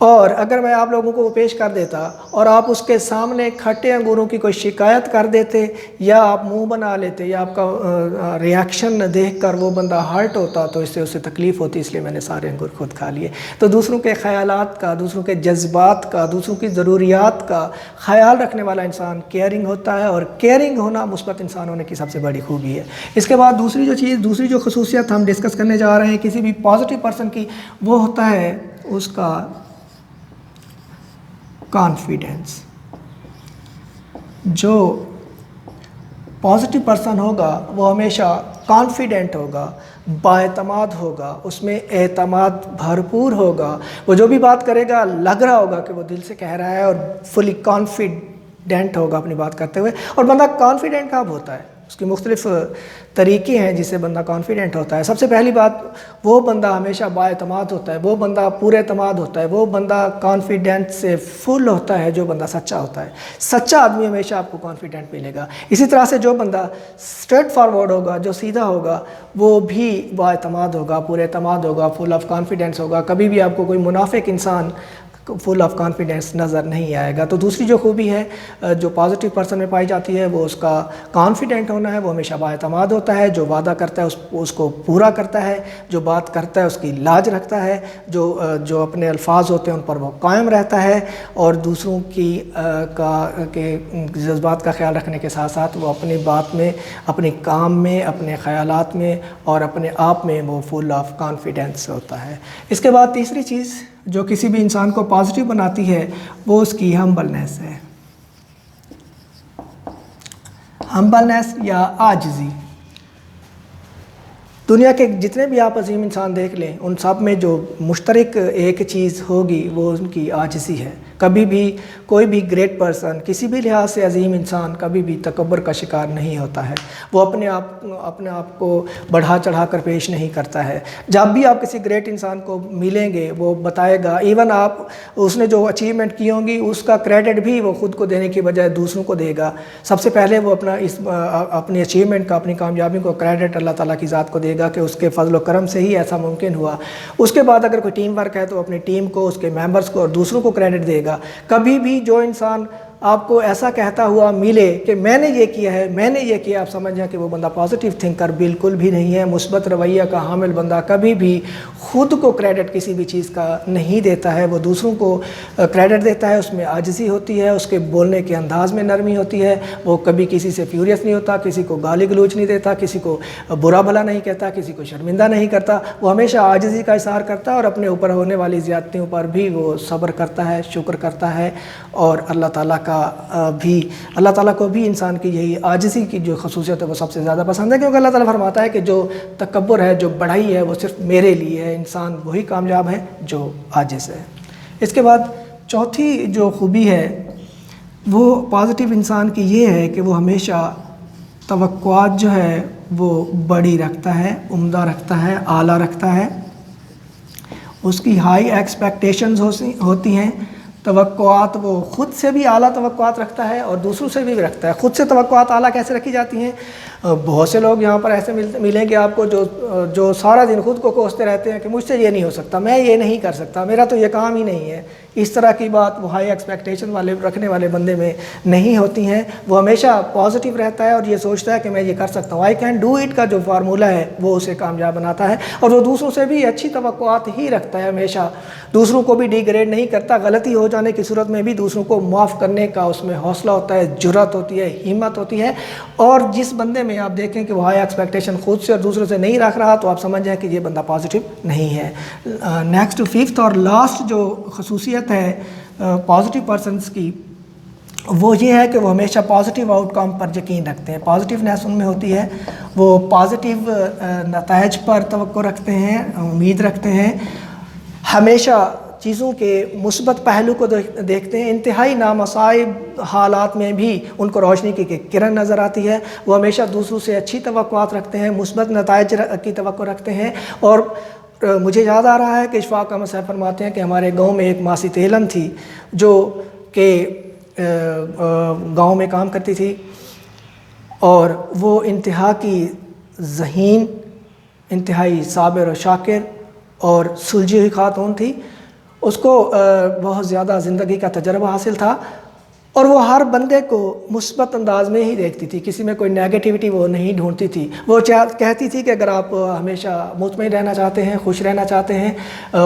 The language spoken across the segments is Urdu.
اور اگر میں آپ لوگوں کو وہ پیش کر دیتا اور آپ اس کے سامنے کھٹے انگوروں کی کوئی شکایت کر دیتے یا آپ منہ بنا لیتے یا آپ کا ریاکشن دیکھ کر وہ بندہ ہرٹ ہوتا تو اس سے اسے تکلیف ہوتی، اس لیے میں نے سارے انگور خود کھا لیے۔ تو دوسروں کے خیالات کا، دوسروں کے جذبات کا، دوسروں کی ضروریات کا خیال رکھنے والا انسان کیئرنگ ہوتا ہے، اور کیئرنگ ہونا مثبت انسان ہونے کی سب سے بڑی خوبی ہے۔ اس کے بعد دوسری جو خصوصیت ہم ڈسکس کرنے جا رہے ہیں کسی بھی پازیٹیو پرسن کی، وہ ہوتا ہے اس کا کانفیڈنس۔ جو پازیٹیو پرسن ہوگا وہ ہمیشہ کانفیڈنٹ ہوگا، بااعتماد ہوگا، اس میں اعتماد بھرپور ہوگا۔ وہ جو بھی بات کرے گا لگ رہا ہوگا کہ وہ دل سے کہہ رہا ہے، اور فلی کانفیڈنٹ ہوگا اپنی بات کرتے ہوئے۔ اور بندہ کانفیڈنٹ کب ہوتا ہے؟ اس کی مختلف طریقے ہیں جس سے بندہ کانفیڈنٹ ہوتا ہے۔ سب سے پہلی بات، وہ بندہ ہمیشہ بااعتماد ہوتا ہے، وہ بندہ پورے اعتماد ہوتا ہے، وہ بندہ کانفیڈنٹ سے فل ہوتا ہے جو بندہ سچا ہوتا ہے۔ سچا آدمی ہمیشہ آپ کو کانفیڈنٹ ملے گا۔ اسی طرح سے جو بندہ اسٹریٹ فارورڈ ہوگا، جو سیدھا ہوگا، وہ بھی بااعتماد ہوگا، پورے اعتماد ہوگا، فل آف کانفیڈنس ہوگا۔ کبھی بھی آپ کو کوئی منافق انسان فل آف کانفیڈنس نظر نہیں آئے گا۔ تو دوسری جو خوبی ہے جو پازیٹیو پرسن میں پائی جاتی ہے وہ اس کا کانفیڈنٹ ہونا ہے۔ وہ ہمیشہ بااعتماد ہوتا ہے، جو وعدہ کرتا ہے اس کو پورا کرتا ہے، جو بات کرتا ہے اس کی لاج رکھتا ہے، جو اپنے الفاظ ہوتے ہیں ان پر وہ قائم رہتا ہے، اور دوسروں کے جذبات کا خیال رکھنے کے ساتھ ساتھ وہ اپنی بات میں، اپنے کام میں، اپنے خیالات میں اور اپنے آپ میں وہ فل آف کانفیڈنس ہوتا ہے۔ اس کے بعد تیسری چیز جو کسی بھی انسان کو پازیٹیو بناتی ہے وہ اس کی ہمبلنس ہے۔ ہمبلنس یا عاجزی۔ دنیا کے جتنے بھی آپ عظیم انسان دیکھ لیں، ان سب میں جو مشترک ایک چیز ہوگی وہ ان کی عاجزی ہے۔ کبھی بھی کوئی بھی گریٹ پرسن، کسی بھی لحاظ سے عظیم انسان کبھی بھی تکبر کا شکار نہیں ہوتا ہے۔ وہ اپنے آپ کو بڑھا چڑھا کر پیش نہیں کرتا ہے۔ جب بھی آپ کسی گریٹ انسان کو ملیں گے وہ بتائے گا، ایون اس نے جو اچیومنٹ کی ہوں گی اس کا کریڈٹ بھی وہ خود کو دینے کی بجائے دوسروں کو دے گا۔ سب سے پہلے وہ اپنی اچیومنٹ کا، اپنی کامیابی کو کریڈٹ اللہ تعالیٰ کی ذات کو دے گا کہ اس کے فضل و کرم سے ہی ایسا ممکن ہوا۔ اس کے بعد اگر کوئی ٹیم ورک ہے تو اپنی ٹیم کو، اس کے ممبرز کو اور دوسروں کو کریڈٹ دے گا۔ کبھی بھی جو انسان آپ کو ایسا کہتا ہوا ملے کہ میں نے یہ کیا ہے، میں نے یہ کیا، آپ سمجھ جائیں کہ وہ بندہ پازیٹیو تھنکر بالکل بھی نہیں ہے۔ مثبت رویہ کا حامل بندہ کبھی بھی خود کو کریڈٹ کسی بھی چیز کا نہیں دیتا ہے، وہ دوسروں کو کریڈٹ دیتا ہے۔ اس میں عاجزی ہوتی ہے، اس کے بولنے کے انداز میں نرمی ہوتی ہے، وہ کبھی کسی سے فیوریس نہیں ہوتا، کسی کو گالی گلوچ نہیں دیتا، کسی کو برا بھلا نہیں کہتا، کسی کو شرمندہ نہیں کرتا۔ وہ ہمیشہ عاجزی کا اظہار کرتا ہے اور اپنے اوپر ہونے والی زیادتیوں پر بھی وہ صبر کرتا ہے، شکر کرتا ہے، اور اللہ تعالیٰ کو بھی انسان کی یہی عاجزی کی جو خصوصیت ہے وہ سب سے زیادہ پسند ہے، کیونکہ اللہ تعالیٰ فرماتا ہے کہ جو تکبر ہے، جو بڑائی ہے، وہ صرف میرے لیے ہے۔ انسان وہی کامیاب ہے جو عاجز ہے۔ اس کے بعد چوتھی جو خوبی ہے وہ پازیٹیو انسان کی یہ ہے کہ وہ ہمیشہ توقعات جو ہے وہ بڑی رکھتا ہے، عمدہ رکھتا ہے، اعلیٰ رکھتا ہے۔ اس کی ہائی ایکسپیکٹیشنز ہوتی ہیں۔ توقعات وہ خود سے بھی اعلیٰ توقعات رکھتا ہے اور دوسروں سے بھی رکھتا ہے۔ خود سے توقعات اعلیٰ کیسے رکھی جاتی ہیں؟ بہت سے لوگ یہاں پر ایسے ملیں گے آپ کو جو سارا دن خود کو کوستے رہتے ہیں کہ مجھ سے یہ نہیں ہو سکتا، میں یہ نہیں کر سکتا، میرا تو یہ کام ہی نہیں ہے۔ اس طرح کی بات وہ ہائی ایکسپیکٹیشن رکھنے والے بندے میں نہیں ہوتی ہیں۔ وہ ہمیشہ پازیٹیو رہتا ہے اور یہ سوچتا ہے کہ میں یہ کر سکتا ہوں۔ آئی کین ڈو اٹ کا جو فارمولہ ہے وہ اسے کامیاب بناتا ہے، اور وہ دوسروں سے بھی اچھی توقعات ہی رکھتا ہے ہمیشہ۔ دوسروں کو بھی ڈیگریڈ نہیں کرتا، غلطی ہو جانے کی صورت میں بھی دوسروں کو معاف کرنے کا اس میں حوصلہ ہوتا ہے، جرأت ہوتی ہے، ہمت ہوتی ہے۔ اور جس بندے میں آپ دیکھیں کہ وہ ہائی ایکسپیکٹیشن خود سے اور دوسروں سے نہیں رکھ رہا تو آپ سمجھ جائیں کہ یہ بندہ پازیٹیو نہیں ہے۔ نیکسٹ ففتھ اور لاسٹ جو خصوصیت ہے پازیٹیو پرسنس کی وہ یہ ہے کہ وہ ہمیشہ پازیٹیو آؤٹ کم پر یقین رکھتے ہیں۔ پازیٹیونیس ان میں ہوتی ہے، وہ پازیٹیو نتائج پر توقع رکھتے ہیں، امید رکھتے ہیں، ہمیشہ چیزوں کے مثبت پہلو کو دیکھتے ہیں۔ انتہائی نامصائب حالات میں بھی ان کو روشنی کی کرن نظر آتی ہے۔ وہ ہمیشہ دوسروں سے اچھی توقعات رکھتے ہیں، مثبت نتائج کی توقع رکھتے ہیں۔ اور مجھے یاد آ رہا ہے کہ اشفاق احمد صاحب فرماتے ہیں کہ ہمارے گاؤں میں ایک ماسی تیلن تھی جو کہ گاؤں میں کام کرتی تھی، اور وہ انتہا کی ذہین، انتہائی صابر و شاکر اور سلجھی ہوئی خاتون تھی۔ اس کو بہت زیادہ زندگی کا تجربہ حاصل تھا، اور وہ ہر بندے کو مثبت انداز میں ہی دیکھتی تھی، کسی میں کوئی نیگیٹیوٹی وہ نہیں ڈھونڈتی تھی۔ وہ کہتی تھی کہ اگر آپ ہمیشہ مطمئن رہنا چاہتے ہیں، خوش رہنا چاہتے ہیں،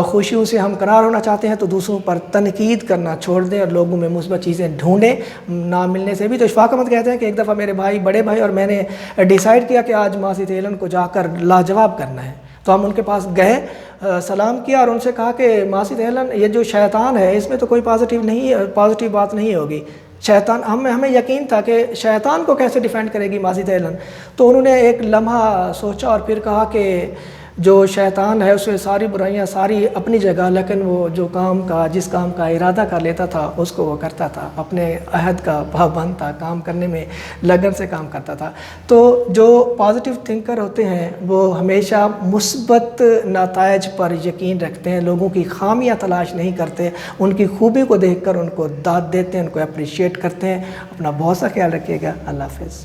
خوشیوں سے ہمکنار ہونا چاہتے ہیں، تو دوسروں پر تنقید کرنا چھوڑ دیں اور لوگوں میں مثبت چیزیں ڈھونڈیں، نہ ملنے سے بھی۔ تو اشفاق احمد کہتے ہیں کہ ایک دفعہ میرے بڑے بھائی اور میں نے ڈیسائیڈ کیا کہ آج ماسد ہیلن کو جا کر لاجواب کرنا ہے۔ تو ہم ان کے پاس گئے، سلام کیا اور ان سے کہا کہ ماسد ہیلن، یہ جو شیطان ہے اس میں تو کوئی پازیٹیو بات نہیں ہوگی، شیطان ہمیں یقین تھا کہ شیطان کو کیسے ڈیفینڈ کرے گی ماسد ہیلن۔ تو انہوں نے ایک لمحہ سوچا اور پھر کہا کہ جو شیطان ہے اس میں ساری برائیاں ساری اپنی جگہ، لیکن وہ جس کام کا ارادہ کر لیتا تھا اس کو وہ کرتا تھا، اپنے عہد کا پابند تھا، کام کرنے میں لگن سے کام کرتا تھا۔ تو جو پازیٹیو تھنکر ہوتے ہیں وہ ہمیشہ مثبت نتائج پر یقین رکھتے ہیں، لوگوں کی خامیاں تلاش نہیں کرتے، ان کی خوبی کو دیکھ کر ان کو داد دیتے ہیں، ان کو اپریشیٹ کرتے ہیں۔ اپنا بہت سا خیال رکھیے گا۔ اللہ حافظ۔